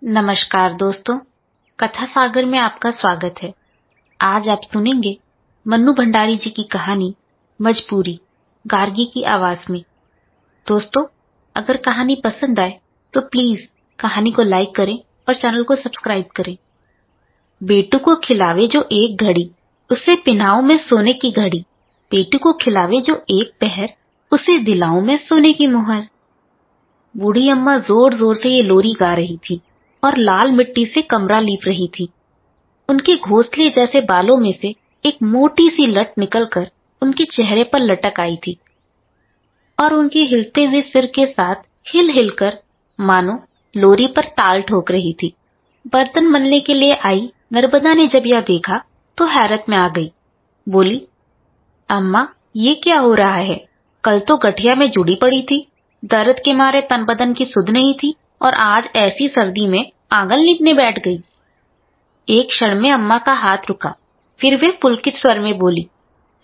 नमस्कार दोस्तों, कथा सागर में आपका स्वागत है। आज आप सुनेंगे मन्नू भंडारी जी की कहानी मजबूरी, गार्गी की आवाज में। दोस्तों, अगर कहानी पसंद आए तो प्लीज कहानी को लाइक करें और चैनल को सब्सक्राइब करें। बेटू को खिलावे जो एक घड़ी, उसे पिन्हाऊं में सोने की घड़ी। बेटू को खिलावे जो एक पहर, उसे दिलाऊं में सोने की मुहर। बूढ़ी अम्मा जोर जोर से ये लोरी गा रही थी और लाल मिट्टी से कमरा लीप रही थी। उनके घोंसले जैसे बालों में से एक मोटी सी लट निकलकर उनके चेहरे पर लटक आई थी और उनके हिलते हुए सिर के साथ हिल हिलकर मानो लोरी पर ताल ठोक रही थी। बर्तन मलने के लिए आई नर्मदा ने जब यह देखा तो हैरत में आ गई। बोली, अम्मा, ये क्या हो रहा है? कल तो गठिया में जुड़ी पड़ी थी, दर्द के मारे तन बदन की सुध नहीं थी और आज ऐसी सर्दी में आंगन लीपने बैठ गई। एक क्षण में अम्मा का हाथ रुका, फिर वे पुलकित स्वर में बोली,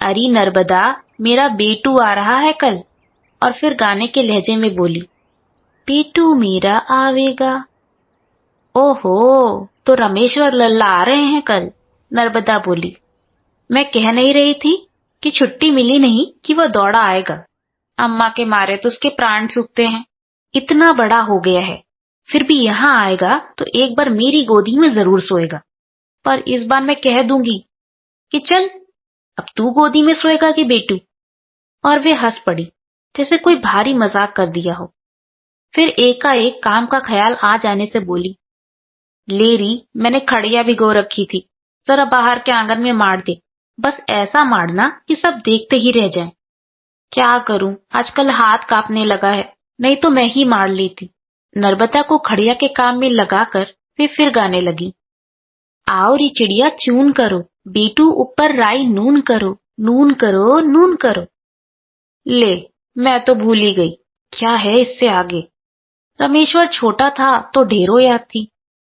अरे नर्मदा, मेरा बेटू आ रहा है कल। और फिर गाने के लहजे में बोली, बेटू मेरा आवेगा। ओहो, तो रमेश्वर लल्ला आ रहे हैं कल। नर्मदा बोली, मैं कह नहीं रही थी कि छुट्टी मिली नहीं कि वह दौड़ा आएगा। अम्मा के मारे तो उसके प्राण सूखते हैं। इतना बड़ा हो गया है, फिर भी यहाँ आएगा तो एक बार मेरी गोदी में जरूर सोएगा। पर इस बार मैं कह दूंगी कि चल, अब तू गोदी में सोएगा कि बेटू। और वे हंस पड़ी जैसे कोई भारी मजाक कर दिया हो। फिर एकाएक काम का ख्याल आ जाने से बोली, लेरी, मैंने खड़िया भिगो रखी थी, जरा बाहर के आंगन में मार दे। बस ऐसा मारना कि सब देखते ही रह जाएं। क्या करूं, आजकल हाथ कांपने लगा है, नहीं तो मैं ही मार लेती। नर्मदा को खड़िया के काम में लगाकर वे फिर गाने लगी, आओ री चिड़िया चून करो, बेटू ऊपर राई नून करो, नून करो, नून करो। ले, मैं तो भूल ही गई, क्या है इससे आगे। रमेश्वर छोटा था तो ढेरों याद थी,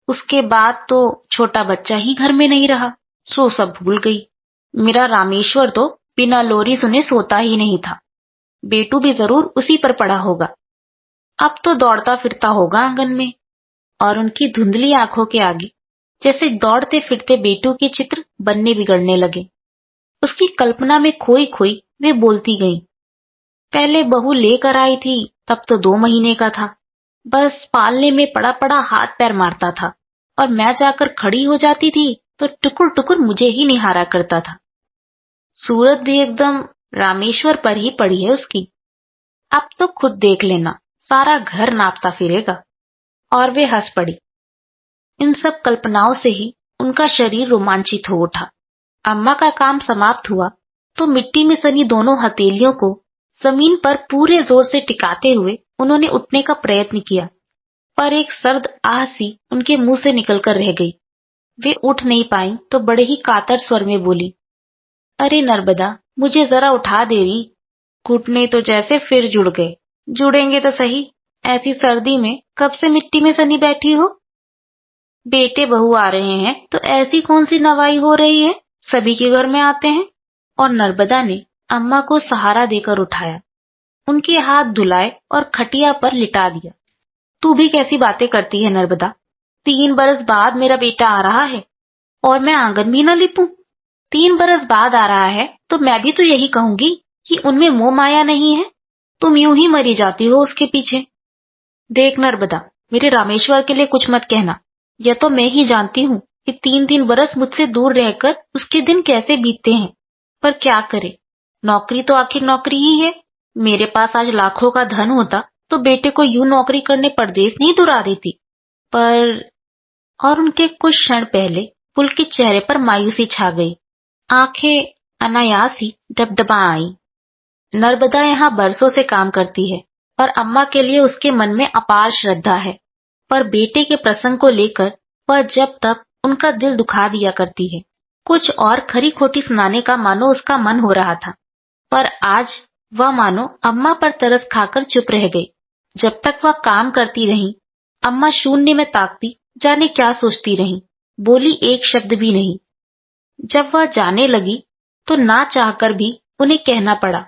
उसके बाद तो छोटा बच्चा ही घर में नहीं रहा, सो सब भूल गई। मेरा रामेश्वर तो बिना लोरी सुने सोता ही नहीं था। बेटू भी जरूर उसी पर पड़ा होगा। अब तो दौड़ता फिरता होगा आंगन में। और उनकी धुंधली आंखों के आगे जैसे दौड़ते फिरते बेटू के चित्र बनने बिगड़ने लगे। उसकी कल्पना में खोई खोई वे बोलती गईं। पहले बहू लेकर आई थी तब तो 2 महीने का था, बस पालने में पड़ा पड़ा हाथ पैर मारता था और मैं जाकर खड़ी हो जाती थी तो टुकुर टुकुर मुझे ही निहारा करता था। सूरत भी एकदम रामेश्वर पर ही पड़ी है उसकी। अब तो खुद देख लेना, सारा घर नापता फिरेगा। और वे हंस पड़ी। इन सब कल्पनाओं से ही उनका शरीर रोमांचित हो उठा। अम्मा का काम समाप्त हुआ तो मिट्टी में सनी दोनों हथेलियों को जमीन पर पूरे जोर से टिकाते हुए उन्होंने उठने का प्रयत्न किया, पर एक सर्द आह सी उनके मुंह से निकलकर रह गई। वे उठ नहीं पाईं तो बड़े ही कातर स्वर में बोली, अरे नर्मदा, मुझे जरा उठा दे रही। घुटने तो जैसे फिर जुड़ गए। जुड़ेंगे तो सही, ऐसी सर्दी में कब से मिट्टी में सनी बैठी हो। बेटे बहू आ रहे हैं तो ऐसी कौन सी नवाई हो रही है, सभी के घर में आते हैं। और नर्मदा ने अम्मा को सहारा देकर उठाया, उनके हाथ धुलाए और खटिया पर लिटा दिया। तू भी कैसी बातें करती है नर्मदा, 3 बरस बाद मेरा बेटा आ रहा है और मैं आंगन भी न लिपूं। 3 बरस बाद आ रहा है तो मैं भी तो यही कहूंगी कि उनमें मोह माया नहीं है। तुम यूं ही मरी जाती हो उसके पीछे। देख नर्मदा, मेरे रामेश्वर के लिए कुछ मत कहना। यह तो मैं ही जानती हूँ कि 3-3 बरस मुझसे दूर रहकर उसके दिन कैसे बीतते हैं। पर क्या करे, नौकरी तो आखिर नौकरी ही है। मेरे पास आज लाखों का धन होता तो बेटे को यूं नौकरी करने परदेश नहीं दुरा देती। पर और उनके कुछ क्षण पहले पुलकित चेहरे पर मायूसी छा गई। आंखें अनायास ही डबडबा आई। नर्मदा यहाँ बरसों से काम करती है और अम्मा के लिए उसके मन में अपार श्रद्धा है, पर बेटे के प्रसंग को लेकर वह जब तक उनका दिल दुखा दिया करती है। कुछ और खरी खोटी सुनाने का मानो उसका मन हो रहा था, पर आज वह मानो अम्मा पर तरस खाकर चुप रह गई। जब तक वह काम करती रही, अम्मा शून्य में ताकती जाने क्या सोचती रही, बोली एक शब्द भी नहीं। जब वह जाने लगी तो ना चाहकर भी उन्हें कहना पड़ा,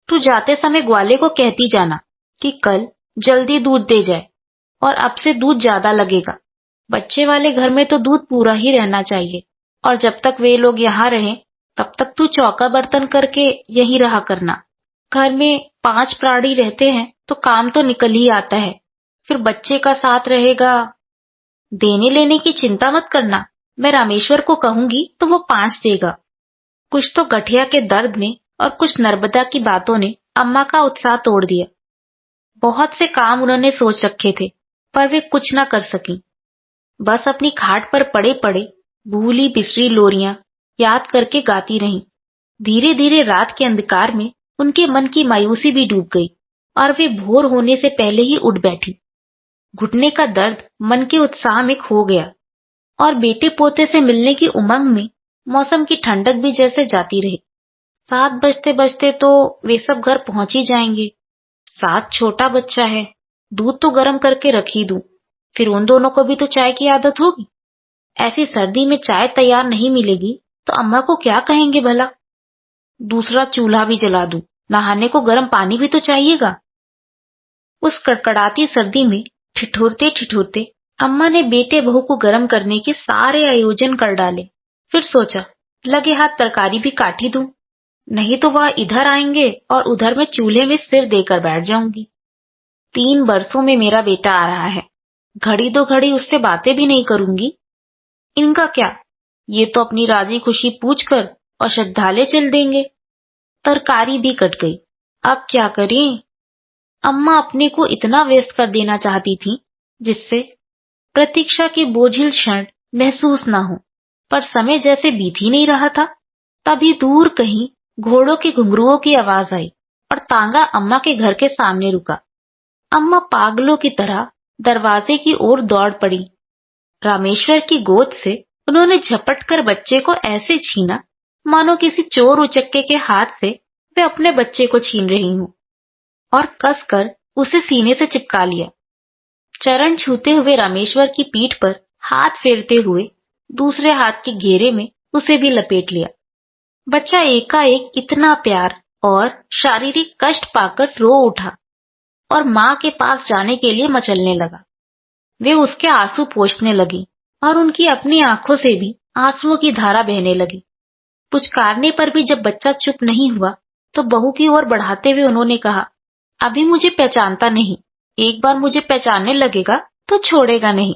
तू जाते समय ग्वाले को कहती जाना कि कल जल्दी दूध दे जाए और अब से दूध ज्यादा लगेगा। बच्चे वाले घर में तो दूध पूरा ही रहना चाहिए, और जब तक वे लोग यहाँ रहें तब तक तू चौका बर्तन करके यहीं रहा करना। घर में 5 प्राणी रहते हैं तो काम तो निकल ही आता है, फिर बच्चे का साथ रहेगा। देने लेने की चिंता मत करना, मैं रामेश्वर को कहूंगी तो वो 5 देगा। कुछ तो गठिया के दर्द ने और कुछ नर्मदा की बातों ने अम्मा का उत्साह तोड़ दिया। बहुत से काम उन्होंने सोच रखे थे, पर वे कुछ न कर सकी। बस अपनी खाट पर पड़े पड़े भूली बिसरी लोरियां याद करके गाती रहीं। धीरे धीरे रात के अंधकार में उनके मन की मायूसी भी डूब गई और वे भोर होने से पहले ही उठ बैठी। घुटने का दर्द मन के उत्साह में खो गया और बेटे पोते से मिलने की उमंग में मौसम की ठंडक भी जैसे जाती रही। 7 बजते बजते तो वे सब घर पहुंच ही जाएंगे। 7 छोटा बच्चा है, दूध तो गर्म करके रख ही दूं, फिर उन दोनों को भी तो चाय की आदत होगी। ऐसी सर्दी में चाय तैयार नहीं मिलेगी तो अम्मा को क्या कहेंगे भला। दूसरा चूल्हा भी जला दूं, नहाने को गर्म पानी भी तो चाहिएगा। उस कड़कड़ाती सर्दी में ठिठुरते ठिठुरते अम्मा ने बेटे बहू को गर्म करने के सारे आयोजन कर डाले। फिर सोचा, लगे हाथ तरकारी भी काट ही दूं, नहीं तो वह इधर आएंगे और उधर मैं चूल्हे में सिर देकर बैठ जाऊंगी। 3 बरसों में मेरा बेटा आ रहा है, घड़ी दो घड़ी उससे बातें भी नहीं करूंगी। इनका क्या, ये तो अपनी राजी खुशी पूछकर और श्रद्धालय चल देंगे। तरकारी भी कट गई, अब क्या करें। अम्मा अपने को इतना व्यस्त कर देना चाहती थी जिससे प्रतीक्षा के बोझिल क्षण महसूस न हो, पर समय जैसे बीत ही नहीं रहा था। तभी दूर कहीं घोड़ों के घुंघरुओं की आवाज आई और तांगा अम्मा के घर के सामने रुका। अम्मा पागलों की तरह दरवाजे की ओर दौड़ पड़ी। रामेश्वर की गोद से उन्होंने झपट कर बच्चे को ऐसे छीना मानो किसी चोर उचक्के के हाथ से वे अपने बच्चे को छीन रही हूं, और कसकर उसे सीने से चिपका लिया। चरण छूते हुए रामेश्वर की पीठ पर हाथ फेरते हुए दूसरे हाथ के घेरे में उसे भी लपेट लिया। बच्चा एकाएक इतना प्यार और शारीरिक कष्ट पाकर रो उठा और मां के पास जाने के लिए मचलने लगा। वे उसके आंसू पोंछने लगी और उनकी अपनी आंखों से भी आंसुओं की धारा बहने लगी। पुचकारने पर भी जब बच्चा चुप नहीं हुआ तो बहू की ओर बढ़ाते हुए उन्होंने कहा, अभी मुझे पहचानता नहीं, एक बार मुझे पहचानने लगेगा तो छोड़ेगा नहीं।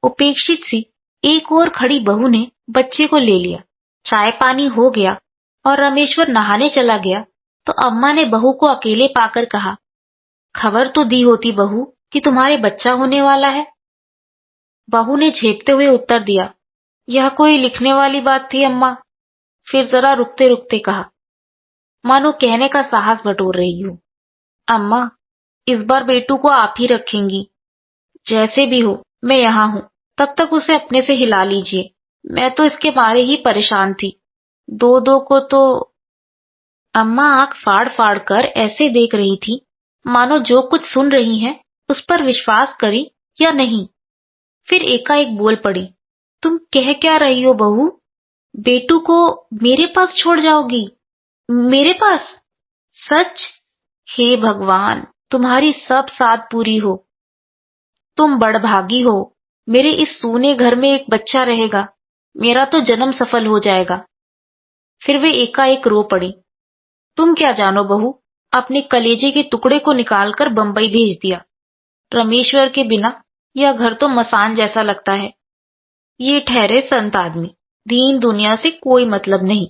उपेक्षित सी एक ओर खड़ी बहू ने बच्चे को ले लिया। चाय पानी हो गया और रामेश्वर नहाने चला गया तो अम्मा ने बहू को अकेले पाकर कहा, खबर तो दी होती बहू कि तुम्हारे बच्चा होने वाला है। बहू ने झेपते हुए उत्तर दिया, यह कोई लिखने वाली बात थी अम्मा। फिर जरा रुकते रुकते कहा, मानो कहने का साहस बटोर रही हूं, अम्मा इस बार बेटू को आप ही रखेंगी। जैसे भी हो मैं यहाँ हूं, तब तक उसे अपने से हिला लीजिए। मैं तो इसके मारे ही परेशान थी, दो दो को तो। अम्मा आंख फाड़ फाड़ कर ऐसे देख रही थी मानो जो कुछ सुन रही हैं उस पर विश्वास करी या नहीं। फिर एकाएक बोल पड़ी, तुम कह क्या रही हो बहू? बेटू को मेरे पास छोड़ जाओगी? मेरे पास? सच? हे भगवान, तुम्हारी सब साध पूरी हो। तुम बड़भागी हो, मेरे इस सूने घर में एक बच्चा रहेगा, मेरा तो जन्म सफल हो जाएगा। फिर वे एकाएक रो पड़ी। तुम क्या जानो बहू, अपने कलेजे के टुकड़े को निकालकर बंबई भेज दिया। रमेश्वर के बिना यह घर तो मसान जैसा लगता है। ये ठहरे संत आदमी, दीन दुनिया से कोई मतलब नहीं।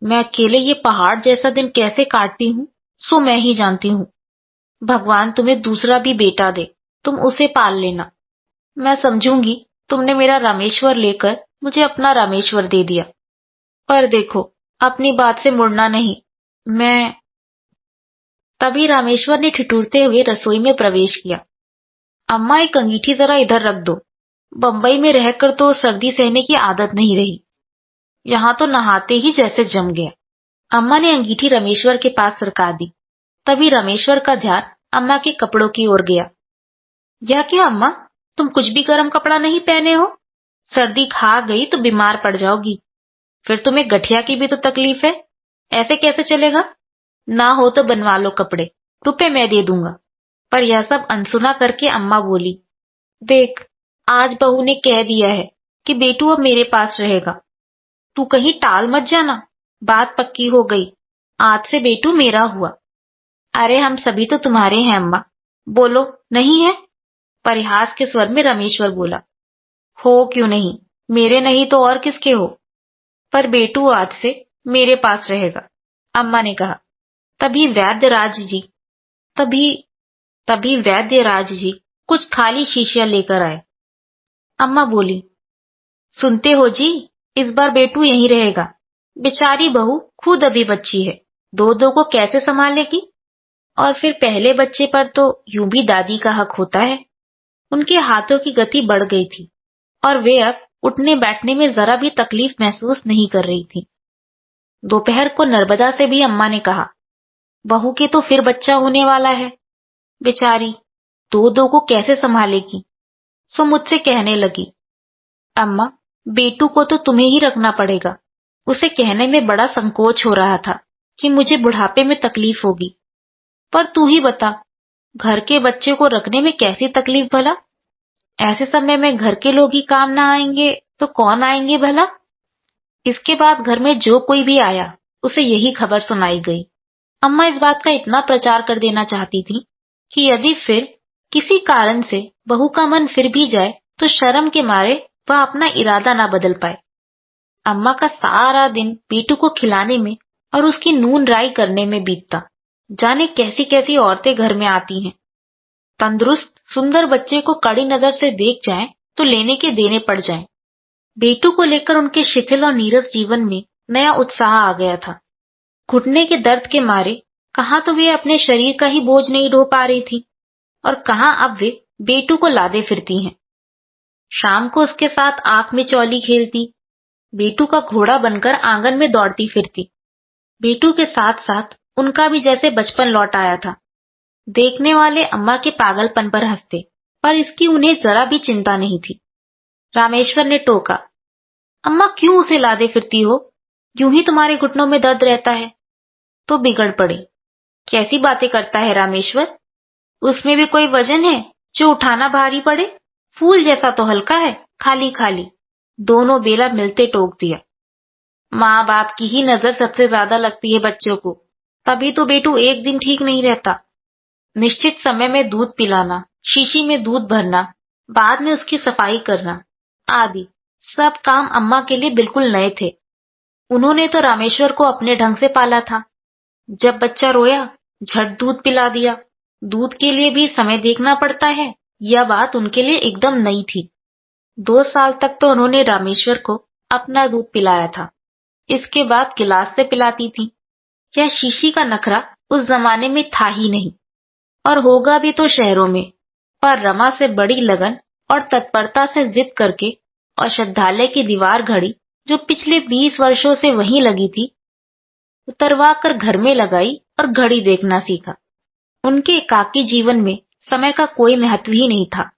मैं अकेले ये पहाड़ जैसा दिन कैसे काटती हूँ सो मैं ही जानती हूँ। भगवान तुम्हें दूसरा भी बेटा दे, तुम उसे पाल लेना। मैं समझूंगी तुमने मेरा रामेश्वर लेकर मुझे अपना रामेश्वर दे दिया, पर देखो अपनी बात से मुड़ना नहीं। मैं तभी रामेश्वर ने ठिठुरते हुए रसोई में प्रवेश किया। अम्मा एक अंगीठी जरा इधर रख दो, बंबई में रहकर तो सर्दी सहने की आदत नहीं रही, यहाँ तो नहाते ही जैसे जम गया। अम्मा ने अंगीठी रमेश्वर के पास सरका दी। तभी रमेश्वर का ध्यान अम्मा के कपड़ों की ओर गया। यह क्या अम्मा, तुम कुछ भी गर्म कपड़ा नहीं पहने हो? सर्दी खा गई तो बीमार पड़ जाओगी, फिर तुम्हें गठिया की भी तो तकलीफ है, ऐसे कैसे चलेगा? ना हो तो बनवा लो कपड़े, रुपए मैं दे दूंगा। पर यह सब अनसुना करके अम्मा बोली, देख आज बहू ने कह दिया है कि बेटू अब मेरे पास रहेगा। तू कहीं टाल मत जाना, बात पक्की हो गई, आज से बेटू मेरा हुआ। अरे हम सभी तो तुम्हारे हैं अम्मा, बोलो नहीं है? परिहास के स्वर में रामेश्वर बोला। हो क्यों नहीं, मेरे नहीं तो और किसके हो, पर बेटू आज से मेरे पास रहेगा, अम्मा ने कहा। तभी वैद्यराज जी तभी तभी वैद्यराज जी कुछ खाली शीशियां लेकर आए। अम्मा बोली, सुनते हो जी, इस बार बेटू यहीं रहेगा। बेचारी बहू खुद अभी बच्ची है, दो दो को कैसे संभालेगी? और फिर पहले बच्चे पर तो यूं भी दादी का हक होता है। उनके हाथों की गति बढ़ गई थी और वे अब उठने बैठने में जरा भी तकलीफ महसूस नहीं कर रही थी। दोपहर को नर्मदा से भी अम्मा ने कहा, बहू के तो फिर बच्चा होने वाला है, बेचारी दो दो को कैसे संभालेगी? सो मुझसे कहने लगी, अम्मा बेटू को तो तुम्हें ही रखना पड़ेगा। उसे कहने में बड़ा संकोच हो रहा था कि मुझे बुढ़ापे में तकलीफ होगी, पर तू ही बता, घर के बच्चे को रखने में कैसी तकलीफ भला? ऐसे समय में घर के लोग ही काम ना आएंगे तो कौन आएंगे भला? इसके बाद घर में जो कोई भी आया उसे यही खबर सुनाई गई। अम्मा इस बात का इतना प्रचार कर देना चाहती थी कि यदि फिर किसी कारण से बहू का मन फिर भी जाए तो शर्म के मारे वह अपना इरादा ना बदल पाए। अम्मा का सारा दिन बेटू को खिलाने में और उसकी नून राई करने में बीतता। जाने कैसी कैसी औरतें घर में आती हैं, तंदुरुस्त सुंदर बच्चे को कड़ी नजर से देख जाएं तो लेने के देने पड़ जाएं। बेटू को लेकर उनके शिथिल और नीरस जीवन में नया उत्साह आ गया था। घुटने के दर्द के मारे कहाँ तो वे अपने शरीर का ही बोझ नहीं ढो पा रही थी और कहाँ अब वे बेटू को लादे फिरती हैं। शाम को उसके साथ आंख में चौली खेलती, बेटू का घोड़ा बनकर आंगन में दौड़ती फिरती। बेटू के साथ साथ उनका भी जैसे बचपन लौट आया था। देखने वाले अम्मा के पागलपन पर हंसते, पर इसकी उन्हें जरा भी चिंता नहीं थी। रामेश्वर ने टोका, अम्मा क्यों उसे लादे फिरती हो? यूं ही तुम्हारे घुटनों में दर्द रहता है। तो बिगड़ पड़े। कैसी बातें करता है रामेश्वर? उसमें भी कोई वजन है जो उठाना भारी पड़े? फूल जैसा तो हल्का है, खाली खाली। दोनों बेला मिलते टोक दिया। माँ बाप की ही नजर सबसे ज्यादा लगती है बच्चों को, तभी तो बेटू एक दिन ठीक नहीं रहता। निश्चित समय में दूध पिलाना, शीशी में दूध भरना, बाद में उसकी सफाई करना आदि सब काम अम्मा के लिए बिल्कुल नए थे। उन्होंने तो रामेश्वर को अपने ढंग से पाला था। जब बच्चा रोया झट दूध पिला दिया। दूध के लिए भी समय देखना पड़ता है, यह बात उनके लिए एकदम नई थी। 2 साल तक तो उन्होंने रामेश्वर को अपना दूध पिलाया था, इसके बाद गिलास से पिलाती थी। यह शीशी का नखरा उस जमाने में था ही नहीं, और होगा भी तो शहरों में। पर रमा से बड़ी लगन और तत्परता से जिद करके औषधालय की दीवार घड़ी, जो पिछले 20 वर्षों से वहीं लगी थी, उतरवा कर घर में लगाई और घड़ी देखना सीखा। उनके एकाकी जीवन में समय का कोई महत्व ही नहीं था।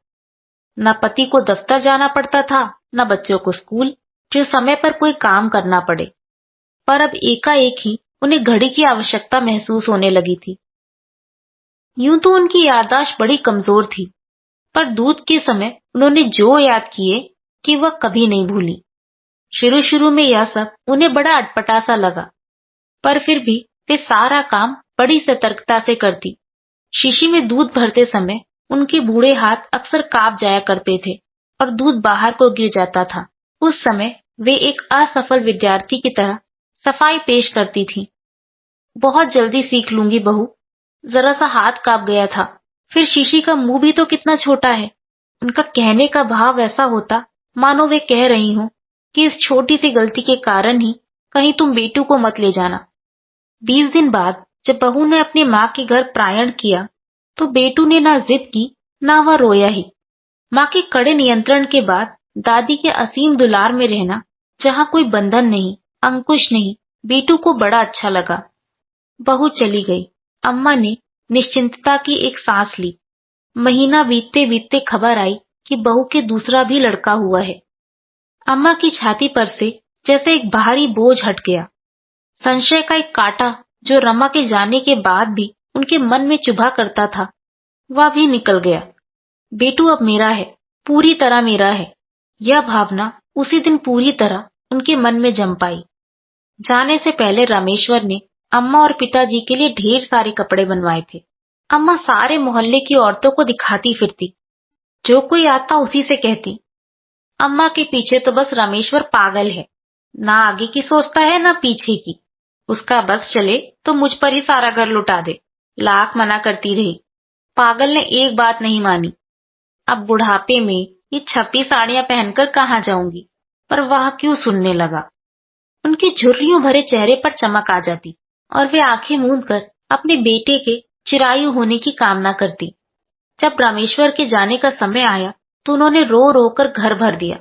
न पति को दफ्तर जाना पड़ता था, न बच्चों को स्कूल, जो समय पर कोई काम करना पड़े। पर अब एकाएक ही उन्हें घड़ी की आवश्यकता महसूस होने लगी थी। यूं तो उनकी याददाश्त बड़ी कमजोर थी, पर दूध के समय उन्होंने जो याद किए कि वह कभी नहीं भूली। शुरू शुरू में यह सब उन्हें बड़ा अटपटा सा लगा, पर फिर भी वे सारा काम बड़ी सतर्कता से करती। शीशी में दूध भरते समय उनके बूढ़े हाथ अक्सर कांप जाया करते थे और दूध बाहर को गिर जाता था। उस समय वे एक असफल विद्यार्थी की तरह सफाई पेश करती थीं। बहुत जल्दी सीख लूंगी बहू। जरा सा हाथ कांप गया था, फिर शीशी का मुंह भी तो कितना छोटा है। उनका कहने का भाव ऐसा होता मानो वे कह रही हों कि इस छोटी सी गलती के कारण ही कहीं तुम बेटू को मत ले जाना। 20 दिन बाद जब बहू ने अपनी माँ के घर प्रायण किया तो बेटू ने ना जिद की, ना वह रोया ही। माँ के कड़े नियंत्रण के बाद दादी के असीम दुलार में रहना, जहाँ कोई बंधन नहीं, अंकुश नहीं, बेटू को बड़ा अच्छा लगा। बहू चली गई। अम्मा ने निश्चिंतता की एक सांस ली। महीना बीतते बीतते खबर आई कि बहू के दूसरा भी लड़का हुआ है। अम्मा की छाती पर से जैसे एक भारी बोझ हट गया। संशय का एक कांटा जो रमा के जाने के बाद भी उनके मन में चुभा करता था, वह भी निकल गया। बेटू अब मेरा है, पूरी तरह मेरा है। यह भावना उसी दिन पूरी तरह उनके मन में जम पाई। जाने से पहले रामेश्वर ने अम्मा और पिताजी के लिए ढेर सारे कपड़े बनवाए थे। अम्मा सारे मोहल्ले की औरतों को दिखाती फिरती, जो कोई आता उसी से कहती, अम्मा के पीछे तो बस रामेश्वर पागल है, ना आगे की सोचता है ना पीछे की। उसका बस चले तो मुझ पर ही सारा घर लुटा दे। लाख मना करती रही, पागल ने एक बात नहीं मानी। अब बुढ़ापे में ये छपी साड़ियां पहनकर कहाँ जाऊंगी, पर वह क्यों सुनने लगा। उनके झुर्रियों भरे चेहरे पर चमक आ जाती और वे आंखें मूंद कर अपने बेटे के चिरायु होने की कामना करती। जब रामेश्वर के जाने का समय आया तो उन्होंने रो रो कर घर भर दिया।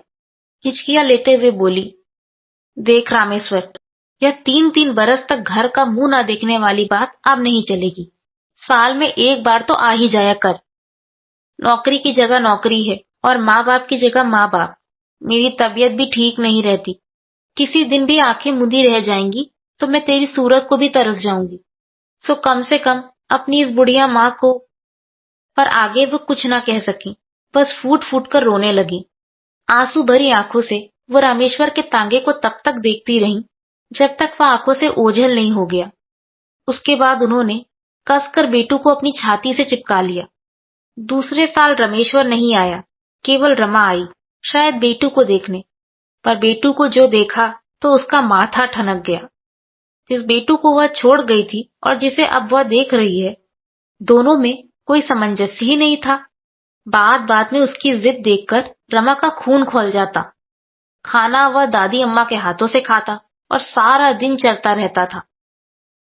हिचकियां लेते हुए बोली, देख रामेश्वर, यह 3-3 बरस तक घर का मुंह न देखने वाली बात अब नहीं चलेगी। साल में एक बार तो आ ही जाया कर। नौकरी की जगह नौकरी है और माँ बाप की जगह माँ बाप। मेरी तबीयत भी ठीक नहीं रहती। किसी दिन भी आंखें मुदी रह जाएंगी तो मैं तेरी सूरत को भी तरस जाऊंगी। सो कम से कम अपनी इस बुढ़िया माँ को। पर आगे वो कुछ ना कह सकी, बस फूट फूट कर रोने लगी। आंसू भरी आंखों से वो रामेश्वर के तांगे को तब तक देखती रहीं जब तक वह आंखों से ओझल नहीं हो गया। उसके बाद उन्होंने कसकर बेटू को अपनी छाती से चिपका लिया। दूसरे साल रामेश्वर नहीं आया, केवल रमा आई, शायद बेटू को देखने। पर बेटू को जो देखा तो उसका माथा ठनक गया। जिस बेटू को वह छोड़ गई थी और जिसे अब वह देख रही है, दोनों में कोई सामंजस्य ही नहीं था। बात बात में उसकी जिद देखकर रमा का खून खौल जाता। खाना वह दादी अम्मा के हाथों से खाता और सारा दिन चलता रहता था।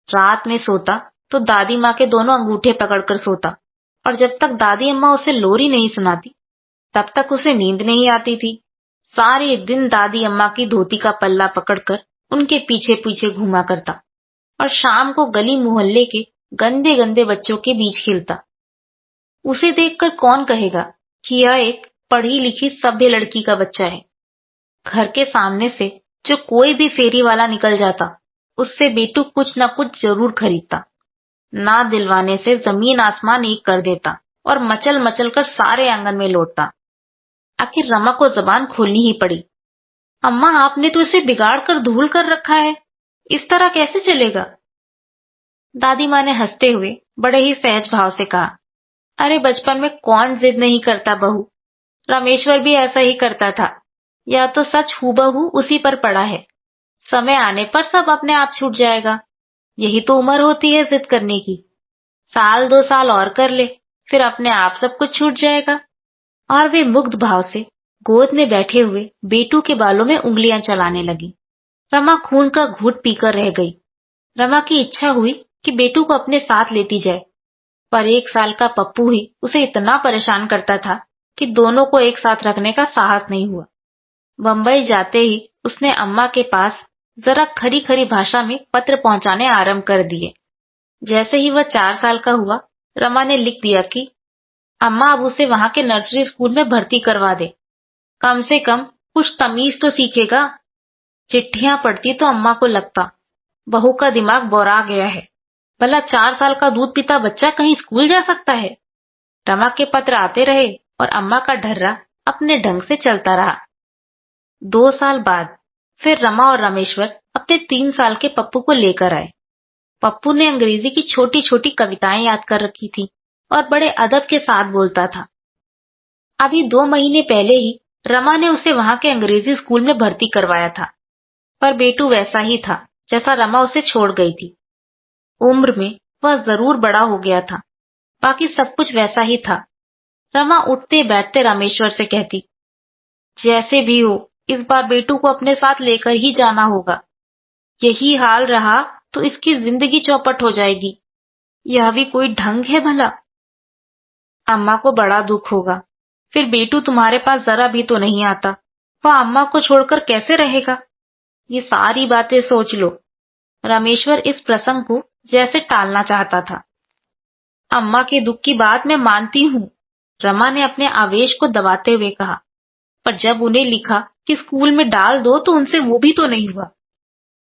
रात में सोता तो दादी माँ के दोनों अंगूठे पकड़कर सोता, और जब तक दादी अम्मा उसे लोरी नहीं सुनाती तब तक उसे नींद नहीं आती थी। सारे दिन दादी अम्मा की धोती का पल्ला पकड़कर उनके पीछे पीछे घूमा करता और शाम को गली मोहल्ले के गंदे गंदे बच्चों के बीच खेलता। उसे देखकर कौन कहेगा कि यह एक पढ़ी लिखी सभ्य लड़की का बच्चा है। घर के सामने से जो कोई भी फेरी वाला निकल जाता, उससे बेटू कुछ न कुछ जरूर खरीदता। ना दिलवाने से जमीन आसमान एक कर देता और मचल मचल कर सारे आंगन में लौटता। आखिर रमा को जबान खोलनी ही पड़ी। अम्मा, आपने तो इसे बिगाड़ कर धूल कर रखा है, इस तरह कैसे चलेगा। दादी माँ ने हंसते हुए बड़े ही सहज भाव से कहा, अरे बचपन में कौन जिद नहीं करता बहू। रामेश्वर भी ऐसा ही करता था। यह तो सच हूबहू उसी पर पड़ा है। समय आने पर सब अपने आप छूट जाएगा। यही तो उम्र होती है जिद करने की। 1-2 साल और कर ले, फिर अपने आप सब कुछ छूट जाएगा। और वे मुग्ध भाव से गोद में बैठे हुए बेटू के बालों में उंगलियां चलाने लगी। रमा खून का घूंट पीकर रह गई। रमा की इच्छा हुई कि बेटू को अपने साथ लेती जाए, पर 1 साल का पप्पू ही उसे इतना परेशान करता था कि दोनों को एक साथ रखने का साहस नहीं हुआ। बंबई जाते ही उसने अम्मा के पास जरा खरी खरी भाषा में पत्र पहुंचाने आरंभ कर दिए। जैसे ही वह 4 साल का हुआ, रमा ने लिख दिया कि अम्मा अब उसे वहां के नर्सरी स्कूल में भर्ती करवा दे, कम से कम कुछ तमीज तो सीखेगा। चिट्ठियां पढ़ती तो अम्मा को लगता बहू का दिमाग बौरा गया है। भला 4 साल का दूध पीता बच्चा कहीं स्कूल जा सकता है। रमा के पत्र आते रहे और अम्मा का ढर्रा अपने ढंग से चलता रहा। 2 साल बाद फिर रमा और रामेश्वर अपने 3 साल के पप्पू को लेकर आए। पप्पू ने अंग्रेजी की छोटी छोटी कविताएं याद कर रखी थी और बड़े अदब के साथ बोलता था। अभी 2 महीने पहले ही रमा ने उसे वहां के अंग्रेजी स्कूल में भर्ती करवाया था, पर बेटू वैसा ही था जैसा रमा उसे छोड़ गई थी। उम्र में वह जरूर बड़ा हो गया था, बाकी सब कुछ वैसा ही था। रमा उठते बैठते रामेश्वर से कहती, जैसे भी हो इस बार बेटू को अपने साथ लेकर ही जाना होगा। यही हाल रहा तो इसकी जिंदगी चौपट हो जाएगी। यह भी कोई ढंग है भला। अम्मा को बड़ा दुख होगा, फिर बेटू तुम्हारे पास जरा भी तो नहीं आता। वह अम्मा को छोड़कर कैसे रहेगा। ये सारी बातें सोच लो। रामेश्वर इस प्रसंग को जैसे टालना चाहता था। अम्मा के दुख की बात मैं मानती हूँ, रमा ने अपने आवेश को दबाते हुए कहा, पर जब उन्हें लिखा कि स्कूल में डाल दो तो उनसे वो भी तो नहीं हुआ।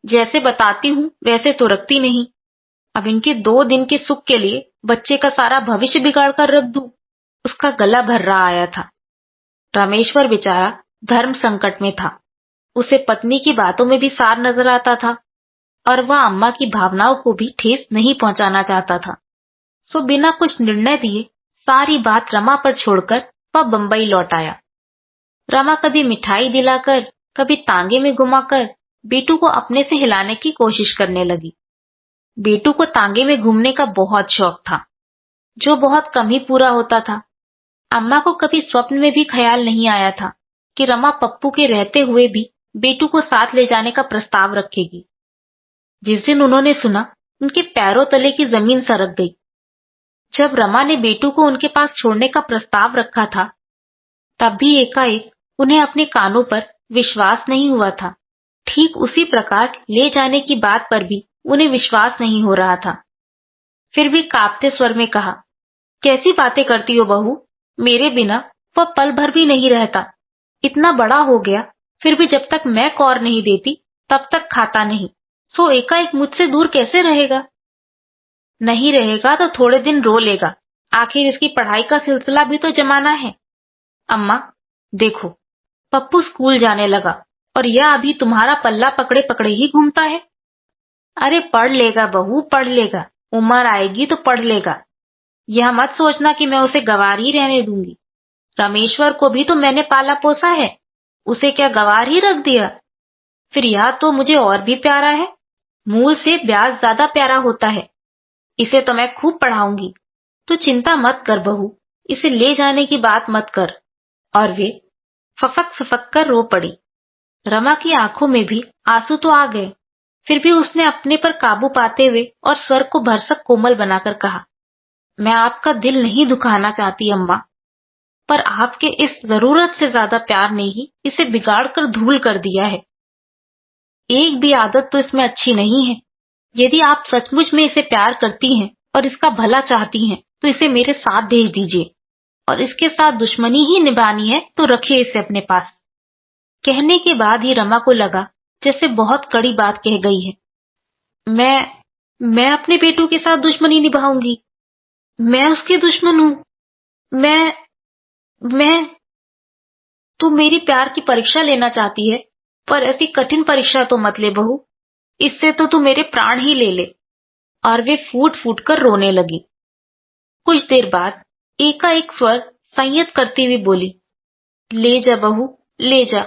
जैसे बताती हूँ वैसे तो रखती नहीं। अब इनके 2 दिन के सुख के लिए बच्चे का सारा भविष्य बिगाड़ कर रख दूं। उसका गला भर रहा आया था। रामेश्वर बेचारा धर्म संकट में था। उसे पत्नी की बातों में भी सार नजर आता था और वह अम्मा की भावनाओं को भी ठेस नहीं पहुंचाना चाहता था। सो बिना कुछ निर्णय दिए सारी बात रमा पर छोड़कर वह बंबई लौट आया। रमा कभी मिठाई दिलाकर, कभी तांगे में घुमाकर बेटू को अपने से हिलाने की कोशिश करने लगी। बेटू को तांगे में घूमने का बहुत शौक था, जो बहुत कम ही पूरा होता था। अम्मा को कभी स्वप्न में भी ख्याल नहीं आया था कि रमा पप्पू के रहते हुए भी बेटू को साथ ले जाने का प्रस्ताव रखेगी। जिस दिन उन्होंने सुना, उनके पैरों तले की जमीन सरक गई। जब रमा ने बेटू को उनके पास छोड़ने का प्रस्ताव रखा था, तब भी एकाएक उन्हें अपने कानों पर विश्वास नहीं हुआ था। ठीक उसी प्रकार ले जाने की बात पर भी उन्हें विश्वास नहीं हो रहा था। फिर भी कांपते स्वर में कहा, कैसी बातें करती हो बहू, मेरे बिना वह पल भर भी नहीं रहता। इतना बड़ा हो गया, फिर भी जब तक मैं कौर नहीं देती तब तक खाता नहीं। सो एकाएक मुझसे दूर कैसे रहेगा? नहीं रहेगा तो थोड़े दिन रो लेगा, आखिर इसकी पढ़ाई का सिलसिला भी तो जमाना है। अम्मा देखो, पप्पू स्कूल जाने लगा और यह अभी तुम्हारा पल्ला पकड़े पकड़े ही घूमता है। अरे पढ़ लेगा बहू, पढ़ लेगा, उम्र आएगी तो पढ़ लेगा। यह मत सोचना कि मैं उसे गंवार ही रहने दूंगी। रामेश्वर को भी तो मैंने पाला पोसा है, उसे क्या गंवार ही रख दिया? फिर यह तो मुझे और भी प्यारा है, मूल से ब्याज ज्यादा प्यारा होता है। इसे तो मैं खूब पढ़ाऊंगी। तू चिंता मत कर बहू, इसे ले जाने की बात मत कर। और वे फफक फफक कर रो पड़ी। रमा की आंखों में भी आंसू तो आ गए, फिर भी उसने अपने पर काबू पाते हुए और स्वर को भरसक कोमल बनाकर कहा, मैं आपका दिल नहीं दुखाना चाहती अम्मा, पर आपके इस जरूरत से ज्यादा प्यार ने ही इसे बिगाड़ कर धूल कर दिया है। एक भी आदत तो इसमें अच्छी नहीं है। यदि आप सचमुच में इसे प्यार करती हैं और इसका भला चाहती हैं, तो इसे मेरे साथ भेज दीजिए, और इसके साथ दुश्मनी ही निभानी है तो रखिए इसे अपने पास। कहने के बाद ही रमा को लगा जैसे बहुत कड़ी बात कह गई है। मैं अपने बेटू के साथ दुश्मनी निभाऊंगी? मैं उसकी दुश्मन हूं? मैं तू मेरी प्यार की परीक्षा लेना चाहती है, पर ऐसी कठिन परीक्षा तो मत ले बहू, इससे तो तू मेरे प्राण ही ले ले। और वे फूट फूट कर रोने लगी। कुछ देर बाद एकाएक स्वर संयत करती हुई बोली, ले जा बहू, ले जा।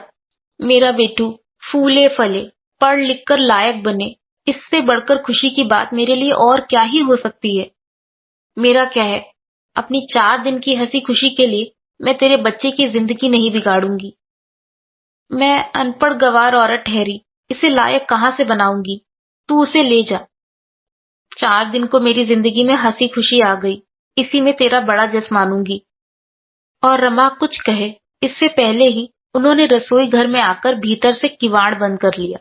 मेरा बेटू फूले फले, पढ़ लिख कर लायक बने, इससे बढ़कर खुशी की बात मेरे लिए और क्या ही हो सकती है। मेरा क्या है, अपनी 4 दिन की हंसी खुशी के लिए मैं तेरे बच्चे की जिंदगी नहीं बिगाड़ूंगी। मैं अनपढ़ गंवार औरत ठहरी, इसे लायक कहां से बनाऊंगी? तू उसे ले जा। 4 दिन को मेरी जिंदगी में हंसी खुशी आ गई, इसी में तेरा बड़ा जस मानूंगी। और रमा कुछ कहे इससे पहले ही उन्होंने रसोई घर में आकर भीतर से किवाड़ बंद कर लिया।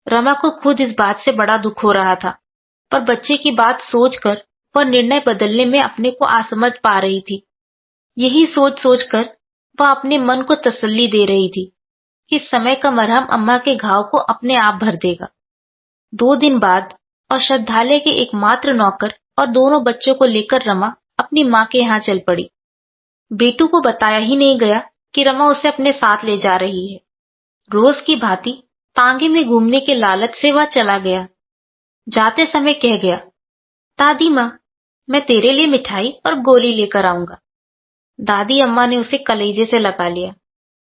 रमा को खुद इस बात से बड़ा दुख हो रहा था, पर बच्चे की बात सोचकर वह निर्णय बदलने में अपने को असमर्थ पा रही थी। यही सोच सोचकर वह अपने मन को तसल्ली दे रही थी कि समय का मरहम अम्मा के घाव को अपने आप भर देगा। 2 दिन बाद औषधालय के एकमात्र नौकर और दोनों बच्चों को लेकर रमा अपनी माँ के यहाँ चल पड़ी। बेटू को बताया ही नहीं गया कि रमा उसे अपने साथ ले जा रही है। रोज की भांति तांगे में घूमने के लालच से वह चला गया। जाते समय कह गया, दादी माँ, मैं तेरे लिए मिठाई और गोली लेकर आऊंगा। दादी अम्मा ने उसे कलेजे से लगा लिया।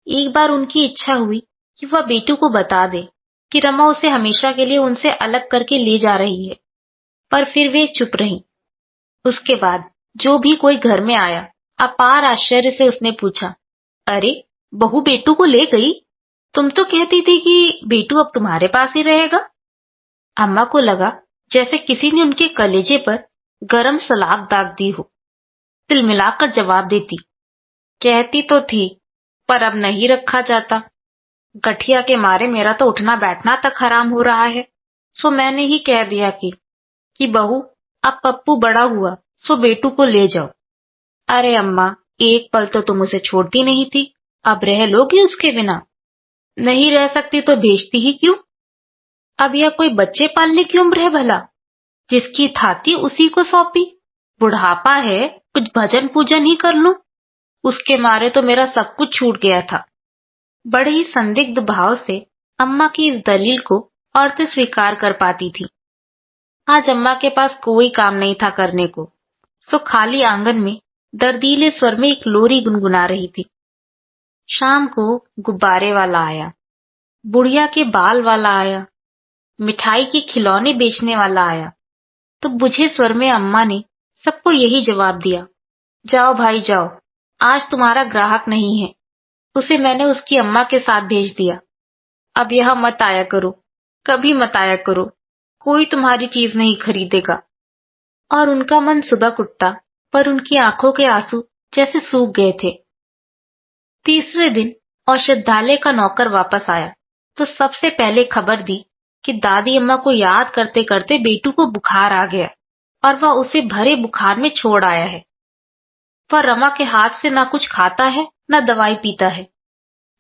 एक बार उनकी इच्छा हुई कि वह बेटू को बता दे कि रमा उसे हमेशा के लिए उनसे अलग करके ले जा रही है, पर फिर वे चुप रहीं। उसके बाद जो भी कोई घर में आया, अपार आश्चर्य से उसने पूछा, अरे बहू बेटू को ले गई? तुम तो कहती थी कि बेटू अब तुम्हारे पास ही रहेगा। अम्मा को लगा जैसे किसी ने उनके कलेजे पर गरम सलाख दाग दी हो। तिलमिलाकर जवाब देती, कहती तो थी, पर अब नहीं रखा जाता। गठिया के मारे मेरा तो उठना बैठना तक हराम हो रहा है। सो मैंने ही कह दिया कि बहू, अब पप्पू बड़ा हुआ, सो बेटू को ले जाओ। अरे अम्मा, एक पल तो तुम उसे छोड़ती नहीं थी, अब रह लोगी उसके बिना? नहीं रह सकती तो भेजती ही क्यों? अब यह कोई बच्चे पालने की उम्र है भला? जिसकी थाती उसी को सौंपी। बुढ़ापा है, कुछ भजन पूजन ही कर लूं। उसके मारे तो मेरा सब कुछ छूट गया था। बड़े ही संदिग्ध भाव से अम्मा की इस दलील को औरतें स्वीकार कर पाती थी। आज अम्मा के पास कोई काम नहीं था करने को, सो खाली आंगन में दर्दीले स्वर में एक लोरी गुनगुना रही थी। शाम को गुब्बारे वाला आया, बुढ़िया के बाल वाला आया, मिठाई के खिलौने बेचने वाला आया, तो बुझे स्वर में अम्मा ने सबको यही जवाब दिया, जाओ भाई जाओ, आज तुम्हारा ग्राहक नहीं है, उसे मैंने उसकी अम्मा के साथ भेज दिया। अब यह मत आया करो, कभी मत आया करो, कोई तुम्हारी चीज नहीं खरीदेगा। और उनका मन सुबह उठता, पर उनकी आंखों के आंसू जैसे सूख गए थे। तीसरे दिन औषधालय का नौकर वापस आया तो सबसे पहले खबर दी कि दादी अम्मा को याद करते करते बेटू को बुखार आ गया और वह उसे भरे बुखार में छोड़ आया है। वह रमा के हाथ से ना कुछ खाता है न दवाई पीता है।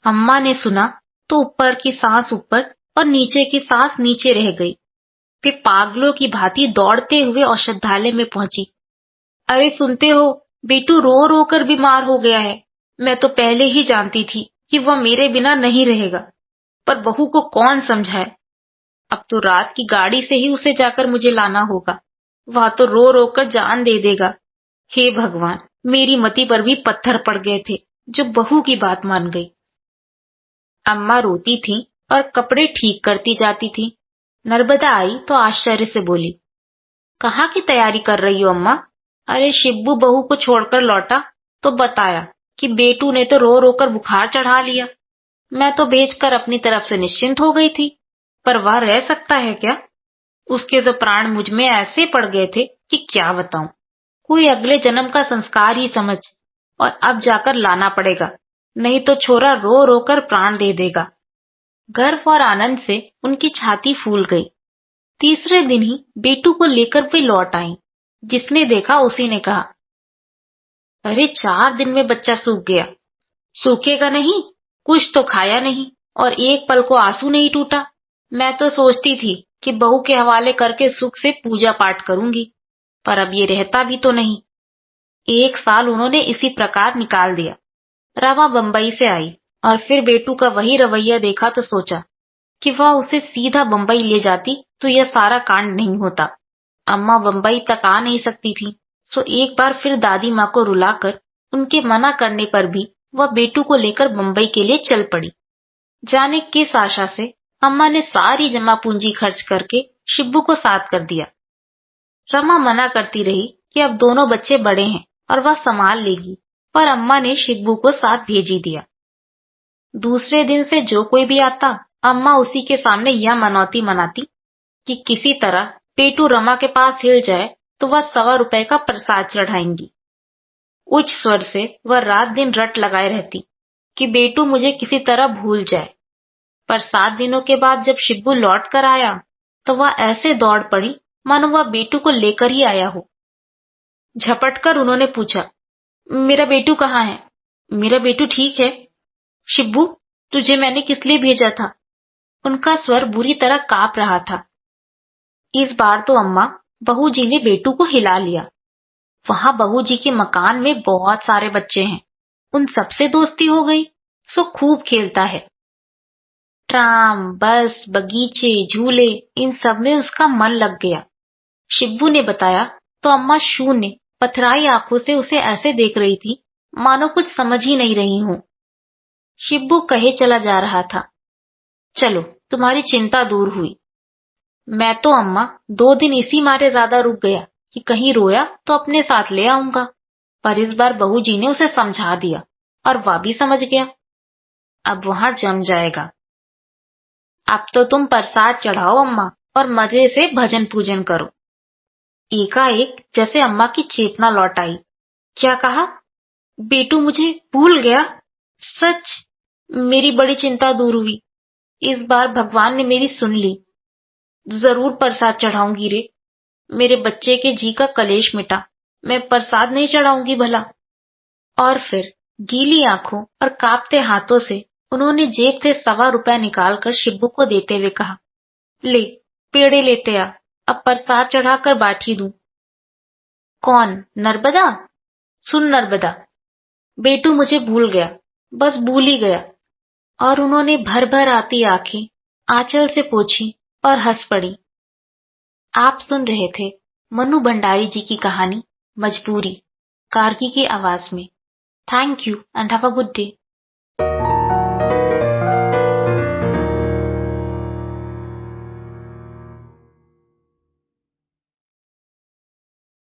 अम्मा ने सुना तो ऊपर की सांस ऊपर और नीचे की सांस नीचे रह गई। वे पागलों की भांति दौड़ते हुए औषधालय में पहुंची। अरे सुनते हो, बेटू रो रो कर बीमार हो गया है। मैं तो पहले ही जानती थी कि वह मेरे बिना नहीं रहेगा, पर बहू को कौन समझाए। अब तो रात की गाड़ी से ही उसे जाकर मुझे लाना होगा। वह तो रो रो कर जान दे देगा। हे भगवान, मेरी मति पर भी पत्थर पड़ गए थे जो बहू की बात मान गई। अम्मा रोती थी और कपड़े ठीक करती जाती थी। नर्मदा आई तो आश्चर्य से बोली, कहाँ की तैयारी कर रही हो अम्मा? अरे शिब्बू बहू को छोड़कर लौटा तो बताया कि बेटू ने तो रो रो कर बुखार चढ़ा लिया। मैं तो भेजकर अपनी तरफ से निश्चिंत हो गई थी, पर वह रह सकता है क्या? उसके तो प्राण मुझ में ऐसे पड़ गए थे कि क्या बताऊं। कोई अगले जन्म का संस्कार ही समझ, और अब जाकर लाना पड़ेगा, नहीं तो छोरा रो रो कर प्राण दे देगा। गर्व और आनंद से उनकी छाती फूल गई। तीसरे दिन ही बेटू को लेकर वे लौट आई। जिसने देखा उसी ने कहा, अरे 4 दिन में बच्चा सूख गया। सूखेगा नहीं, कुछ तो खाया नहीं और एक पल को आंसू नहीं टूटा। मैं तो सोचती थी कि बहू के हवाले करके सुख से पूजा पाठ करूंगी, पर अब ये रहता भी तो नहीं। 1 साल उन्होंने इसी प्रकार निकाल दिया। रमा बंबई से आई और फिर बेटू का वही रवैया देखा तो सोचा कि वह उसे सीधा बंबई ले जाती तो यह सारा कांड नहीं होता। अम्मा बंबई तक आ नहीं सकती थी, सो एक बार फिर दादी माँ को रुलाकर उनके मना करने पर भी वह बेटू को लेकर बंबई के लिए चल पड़ी। जाने किस आशा से अम्मा ने सारी जमा पूंजी खर्च करके शिब्बू को साथ कर दिया। रमा मना करती रही कि अब दोनों बच्चे बड़े हैं और वह संभाल लेगी, पर अम्मा ने शिब्बू को साथ भेज ही दिया। दूसरे दिन से जो कोई भी आता, अम्मा उसी के सामने यह मनौती मनाती कि किसी तरह पेटू रमा के पास हिल जाए तो वह 1.25 रुपए का प्रसाद चढ़ाएंगी। उच्च स्वर से वह रात दिन रट लगाए रहती कि बेटू मुझे किसी तरह भूल जाए। पर 7 दिनों के बाद जब शिब्बू लौट कर आया तो वह ऐसे दौड़ पड़ी मानो वह बेटू को लेकर ही आया हो। झपटकर उन्होंने पूछा, मेरा बेटू कहाँ है? मेरा बेटू ठीक है। शिब्बू, तुझे मैंने किस लिए भेजा था? उनका स्वर बुरी तरह कांप रहा था। इस बार तो अम्मा बहू जी ने बेटू को हिला लिया। वहां बहू जी के मकान में बहुत सारे बच्चे हैं, उन सबसे दोस्ती हो गई, सो खूब खेलता है। ट्राम, बस, बगीचे, झूले, इन सब में उसका मन लग गया। शिब्बू ने बताया तो अम्मा शून्य पथराई आंखों से उसे ऐसे देख रही थी मानो कुछ समझ ही नहीं रही हूं। शिब्बू कहे चला जा रहा था, चलो तुम्हारी चिंता दूर हुई। मैं तो अम्मा 2 दिन इसी मारे ज्यादा रुक गया कि कहीं रोया तो अपने साथ ले आऊंगा, पर इस बार बहू जी ने उसे समझा दिया और वह भी समझ गया। अब वहां जम जाएगा। अब तो तुम प्रसाद चढ़ाओ अम्मा और मजे से भजन पूजन करो। एकाएक जैसे अम्मा की चेतना लौट आई। क्या कहा? बेटू मुझे भूल गया? सच? मेरी बड़ी चिंता दूर हुई। इस बार भगवान ने मेरी सुन ली। जरूर प्रसाद चढ़ाऊंगी रे। मेरे बच्चे के जी का कलेश मिटा। मैं प्रसाद नहीं चढ़ाऊंगी भला? और फिर गीली आंखों और कांपते हाथों से उन्होंने जेब से 1.25 रुपया निकालकर शिब्बू को देते हुए कहा, ले पेड़े लेते आ, अब प्रसाद चढ़ाकर बाठी दूं। कौन? नर्मदा? सुन नर्मदा, बेटू मुझे भूल गया, बस भूल ही गया। और उन्होंने भर भर आती आंखें आंचल से पोंछी और हंस पड़ी। आप सुन रहे थे मनु भंडारी जी की कहानी मजबूरी, कार्की की आवाज में। Thank you and have a good day.